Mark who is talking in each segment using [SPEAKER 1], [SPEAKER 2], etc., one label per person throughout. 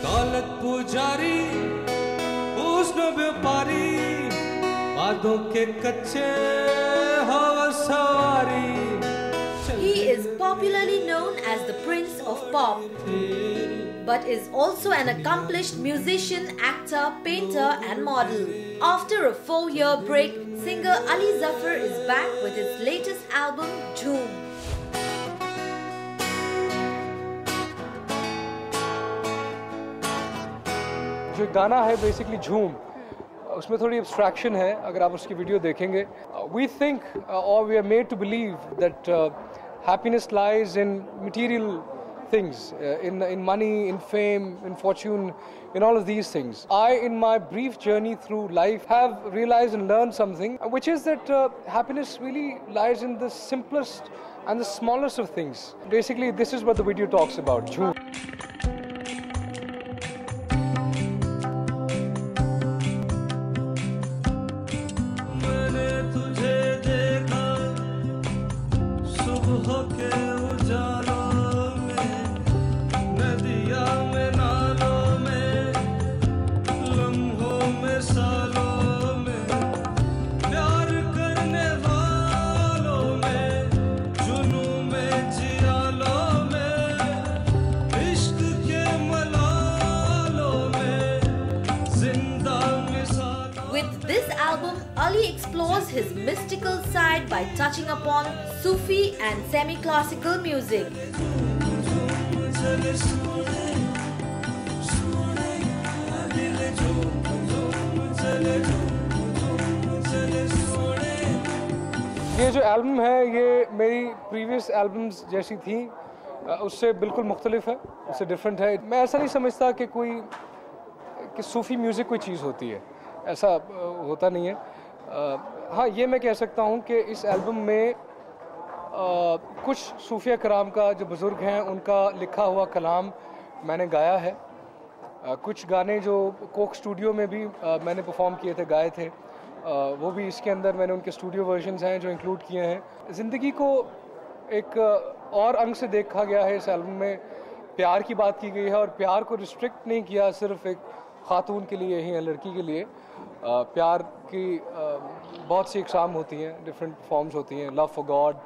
[SPEAKER 1] दौलत पुजारी हुस्न व्यापारी बादों के कच्चे हवा सवारी
[SPEAKER 2] He is popularly known as the Prince of Pop, but is also an accomplished musician, actor, painter and model. After a 4-year break, singer Ali Zafar is back with his latest album, Jhoom.
[SPEAKER 3] जो गाना है basically झूम, उसमें थोड़ी abstraction है अगर आप उसकी वीडियो देखेंगे. वी थिंक और we are made to believe that happiness lies in material things, in money, in fame, in fortune, in all of these things. I, in my brief journey through life, have realized and learned something, which is that happiness really lies in the simplest and the smallest of things. Basically, this is what the video talks about. Jhoom.
[SPEAKER 2] Ali explores his mystical side by touching upon Sufi and semi-classical music.
[SPEAKER 3] ये जो album है ये मेरी previous albums जैसी थी, उससे बिल्कुल मुख्तलिफ है, उससे डिफरेंट है. मैं ऐसा नहीं समझता कि सूफ़ी म्यूज़िक कोई चीज़ होती है, ऐसा होता नहीं है. हाँ, ये मैं कह सकता हूँ कि इस एल्बम में कुछ सूफिया कराम का जो बुज़ुर्ग हैं उनका लिखा हुआ कलाम मैंने गाया है. कुछ गाने जो कोक स्टूडियो में भी मैंने परफॉर्म किए थे, गाए थे, वो भी इसके अंदर मैंने उनके स्टूडियो वर्जन्स हैं जो इंक्लूड किए हैं. ज़िंदगी को एक और अंग से देखा गया है इस एल्बम में. प्यार की बात की गई है और प्यार को रिस्ट्रिक्ट नहीं किया सिर्फ एक ख़ातून के लिए ही या लड़की के लिए. प्यार की बहुत सी इकसाम होती हैं, डिफरेंट फॉर्म्स होती हैं. Love for God,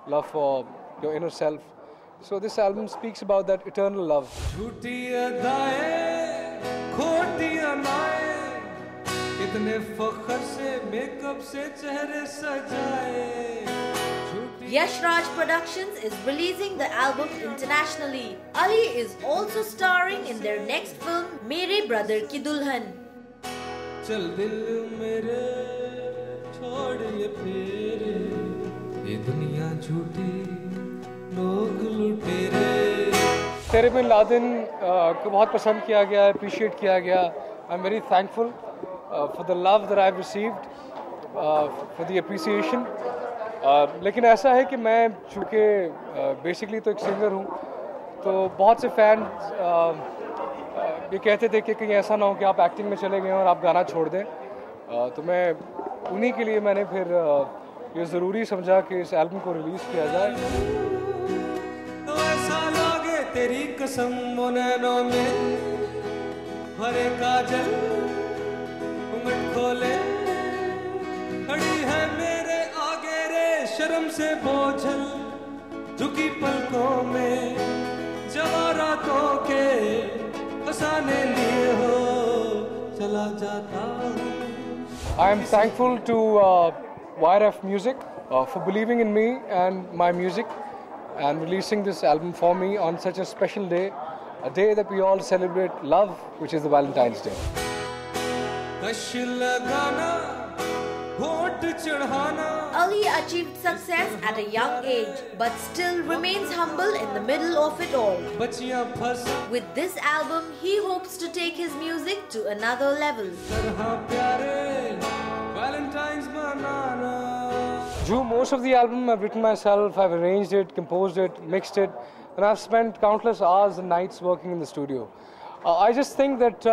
[SPEAKER 3] love for your inner self. So this album speaks about that eternal love.
[SPEAKER 1] झूठी अदाएं, खोटी अनाएं, कितने फख्र से मेकअप से चेहरे सजाए.
[SPEAKER 2] Yash Raj Productions is releasing the album internationally. Ali is also starring in their next film, Mere Brother Ki Dulhan.
[SPEAKER 1] चल दिल मेरे छोड़ ये फेरे, ये दुनिया झूठी लोग लुटेरे.
[SPEAKER 3] तेरे बिन लादेन को बहुत पसंद किया गया, अप्रिशिएट किया गया. I am very thankful for the love that I have received, for the appreciation. लेकिन ऐसा है कि मैं चूँकि बेसिकली तो एक सिंगर हूँ, तो बहुत से फैन ये कहते थे कि कहीं ऐसा ना हो कि आप एक्टिंग में चले गए और आप गाना छोड़ दें. तो मैं उन्हीं के लिए मैंने फिर ये ज़रूरी समझा कि इस एल्बम को रिलीज़ किया जाए.
[SPEAKER 1] तो ऐसा लागे तेरी कसम वो नैनों में भरे काजल घूंघट खोले, खड़ी है मेरे आगे रे शर्म से बोझल, झुकी पलकों में जवारातों के फसाने लिए हो चला जाता.
[SPEAKER 3] I am thankful to YRF Music for believing in me and my music and releasing this album for me on such a special day, a day that we all celebrate love, which is the Valentine's Day.
[SPEAKER 2] Ali achieved success at a young age, but still remains humble in the middle of it all. With this album, he hopes to take his music to another level.
[SPEAKER 3] Most of the album I've written myself, I've arranged it, composed it, mixed it, and I've spent countless hours and nights working in the studio. I just think that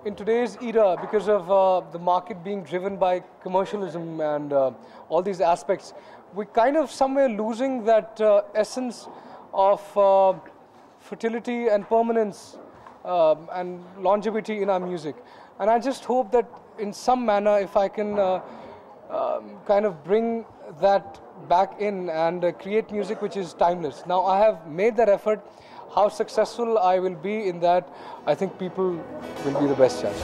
[SPEAKER 3] in today's era, because of the market being driven by commercialism and all these aspects, we're kind of somewhere losing that essence of fertility and permanence and longevity in our music. And I just hope that in some manner, if I can kind of bring that back in and create music which is timeless. Now I have made that effort. How successful I will be in that, I think people will be the best judge.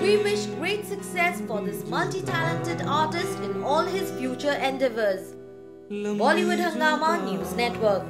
[SPEAKER 2] We wish great success for this multi-talented artist in all his future endeavors. Bollywood Hungama News Network.